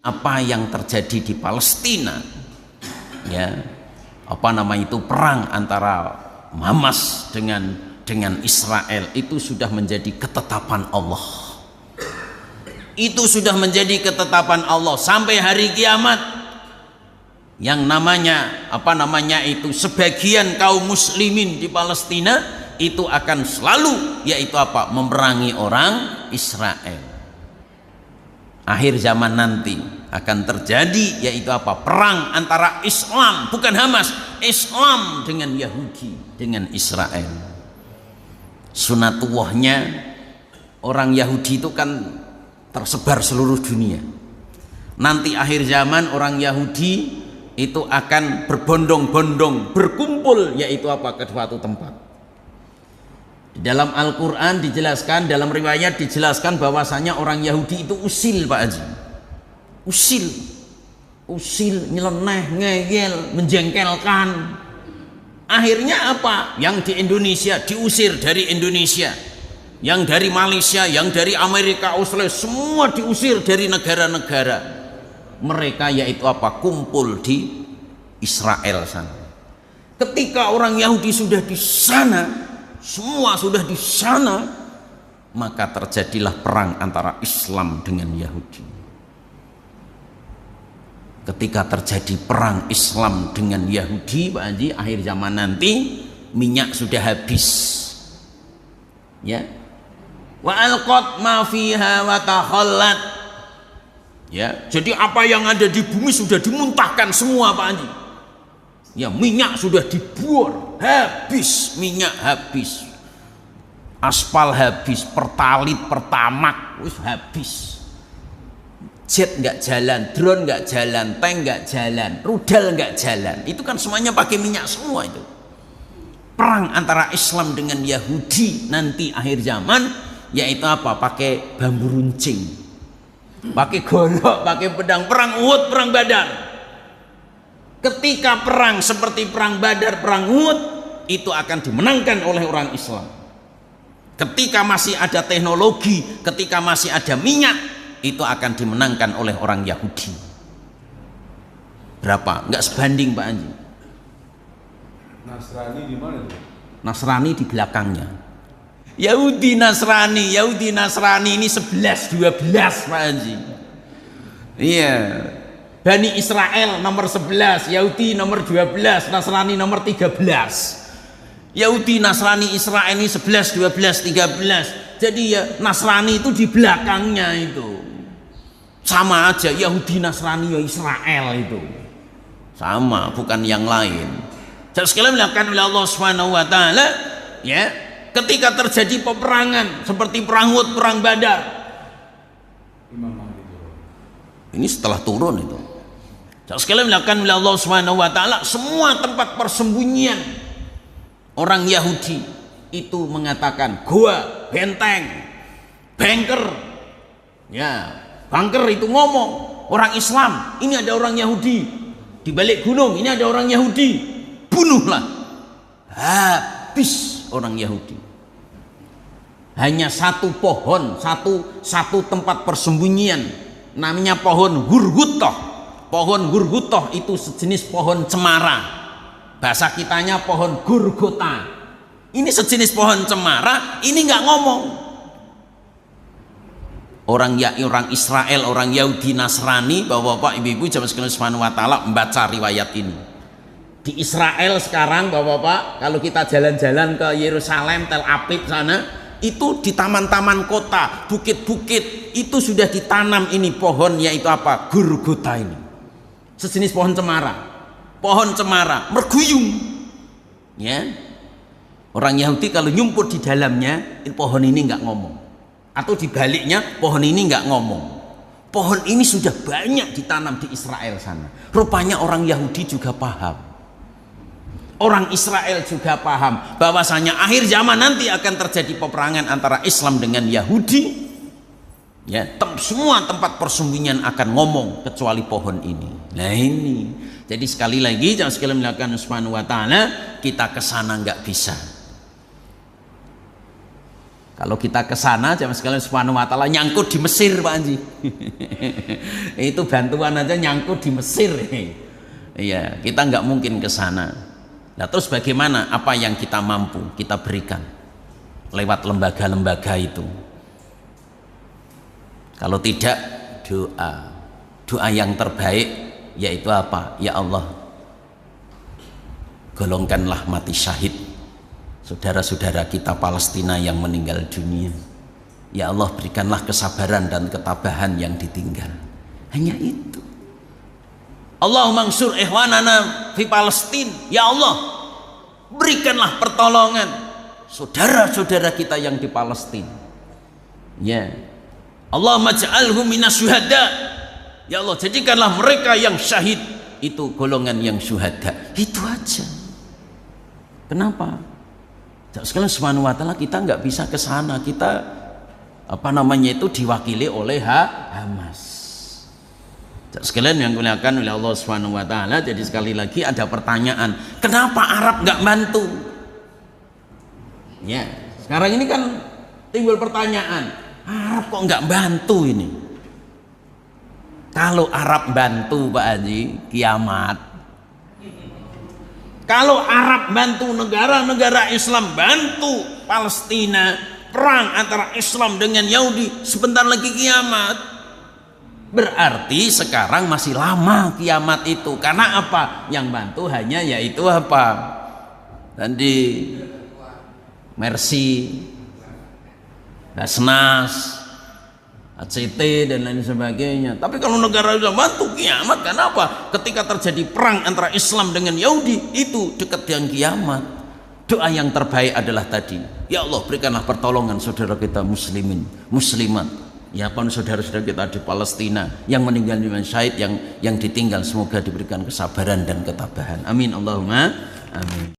apa yang terjadi di Palestina, ya, perang antara Hamas dengan Israel itu sudah menjadi ketetapan Allah. Itu sudah menjadi ketetapan Allah sampai hari kiamat. Yang namanya sebagian kaum muslimin di Palestina itu akan selalu memerangi orang Israel. Akhir zaman nanti akan terjadi perang antara Islam, bukan Hamas, Islam dengan Yahudi, dengan Israel. Sunatullahnya orang Yahudi itu kan tersebar seluruh dunia. Nanti akhir zaman orang Yahudi itu akan berbondong-bondong berkumpul ke suatu tempat. Di dalam Al-Quran dijelaskan, dalam riwayat dijelaskan bahwasanya orang Yahudi itu usil, Pak Haji. Usil, nyeleneh, ngeyel, menjengkelkan. Akhirnya apa? Yang di Indonesia diusir dari Indonesia, yang dari Malaysia, yang dari Amerika, Australia, semua diusir dari negara-negara mereka, kumpul di Israel sana. Ketika orang Yahudi sudah di sana, semua sudah di sana, maka terjadilah perang antara Islam dengan Yahudi. Ketika terjadi perang Islam dengan Yahudi, Pak Haji, akhir zaman nanti minyak sudah habis, ya. Wa alqat ma fiha wa takhallat, ya. Jadi apa yang ada di bumi sudah dimuntahkan semua, Pak Haji. Ya, minyak sudah dibuang, habis, minyak habis, aspal habis, pertalit, pertamak, wis habis. Jet nggak jalan, drone nggak jalan, tank nggak jalan, rudal nggak jalan. Itu kan semuanya pakai minyak semua itu. Perang antara Islam dengan Yahudi nanti akhir zaman, pakai bambu runcing, pakai golok, pakai pedang, perang Uhud, perang Badar. Ketika perang seperti perang Badar, perang Uhud, itu akan dimenangkan oleh orang Islam. Ketika masih ada teknologi, ketika masih ada minyak, itu akan dimenangkan oleh orang Yahudi. Berapa? Enggak sebanding, Pak Anji. Nasrani di mana tuh? Nasrani di belakangnya. Yahudi Nasrani ini 11, 12, Pak Anji. Iya. Bani Israel nomor 11, Yahudi nomor 12, Nasrani nomor 13. Yahudi, Nasrani, Israel ini 11, 12, 13. Jadi ya Nasrani itu di belakangnya itu. Sama aja, Yahudi, Nasrani, ya Israel itu. Sama, bukan yang lain. Jadi sekalian dilakukan oleh Allah Subhanahu wa taala, ya. Ketika terjadi peperangan seperti perang Uhud, perang Badar. Ini setelah turun itu. Sekalian dilakukan oleh Allah Subhanahu wa taala, semua tempat persembunyian orang Yahudi itu mengatakan gua, benteng, bunker. Ya, bunker itu ngomong orang Islam, ini ada orang Yahudi di balik gunung, ini ada orang Yahudi, bunuhlah. Habis orang Yahudi. Hanya satu pohon, satu tempat persembunyian, namanya pohon Hurhutah. Pohon Hurhutah itu sejenis pohon cemara, bahasa kitanya pohon Gurgota. Ini sejenis pohon cemara, ini nggak ngomong. Orang Israel, orang Yahudi, Nasrani, bapak-bapak, ibu-ibu, jamaah sekalian Subhanahu wa taala, membaca riwayat ini. Di Israel sekarang, bapak-bapak, kalau kita jalan-jalan ke Yerusalem, Tel Aviv sana, itu di taman-taman kota, bukit-bukit, itu sudah ditanam ini pohon, Gurgota ini. Sejenis pohon cemara, merguyung, ya. Orang Yahudi kalau nyumput di dalamnya, pohon ini nggak ngomong, atau dibaliknya pohon ini nggak ngomong. Pohon ini sudah banyak ditanam di Israel sana. Rupanya orang Yahudi juga paham, orang Israel juga paham bahwasanya akhir zaman nanti akan terjadi peperangan antara Islam dengan Yahudi. Ya, semua tempat persembunyian akan ngomong kecuali pohon ini. Nah ini, jadi sekali lagi jangan sekali melakukan Subhanahu wa taala, kita kesana nggak bisa. Kalau kita ke sana jamaah sekalian subhanahu wa ta'ala nyangkut di Mesir Pak Haji. Itu bantuan aja nyangkut di Mesir. Iya, kita nggak mungkin ke sana. Nah, terus bagaimana? Apa yang kita mampu kita berikan lewat lembaga-lembaga itu. Kalau tidak, doa yang terbaik yaitu apa? Ya Allah, golongkanlah mati syahid saudara-saudara kita Palestina yang meninggal dunia. Ya Allah, berikanlah kesabaran dan ketabahan yang ditinggal. Hanya itu. Allahumma ansur ikhwanana fi Palestin. Ya Allah, berikanlah pertolongan saudara-saudara kita yang di Palestina. Ya. Allahumma ja'alhum minas syuhada. Ya Allah, jadikanlah mereka yang syahid itu golongan yang syuhada. Itu aja. Kenapa? Sekalian subhanahu wa ta'ala kita nggak bisa ke sana, kita itu diwakili oleh Hamas. Sekalian yang dimuliakan oleh Allah subhanahu wa ta'ala. Jadi sekali lagi ada pertanyaan, kenapa Arab nggak bantu? Ya, sekarang ini kan timbul pertanyaan, Arab kok nggak bantu ini? Kalau Arab bantu Pak Haji, kiamat. Kalau Arab bantu, negara-negara Islam bantu Palestina, perang antara Islam dengan Yahudi, sebentar lagi kiamat. Berarti sekarang masih lama kiamat itu. Karena apa? Yang bantu hanya yaitu apa? Tadi Mercy, Basnas, ACT dan lain sebagainya. Tapi kalau negara sudah bantu kiamat, kenapa? Ketika terjadi perang antara Islam dengan Yahudi, itu dekat dengan kiamat. Doa yang terbaik adalah tadi, ya Allah, berikanlah pertolongan saudara kita muslimin, muslimat, ya pun saudara-saudara kita di Palestina yang meninggal di syahid, yang ditinggal, semoga diberikan kesabaran dan ketabahan. Amin Allahumma amin.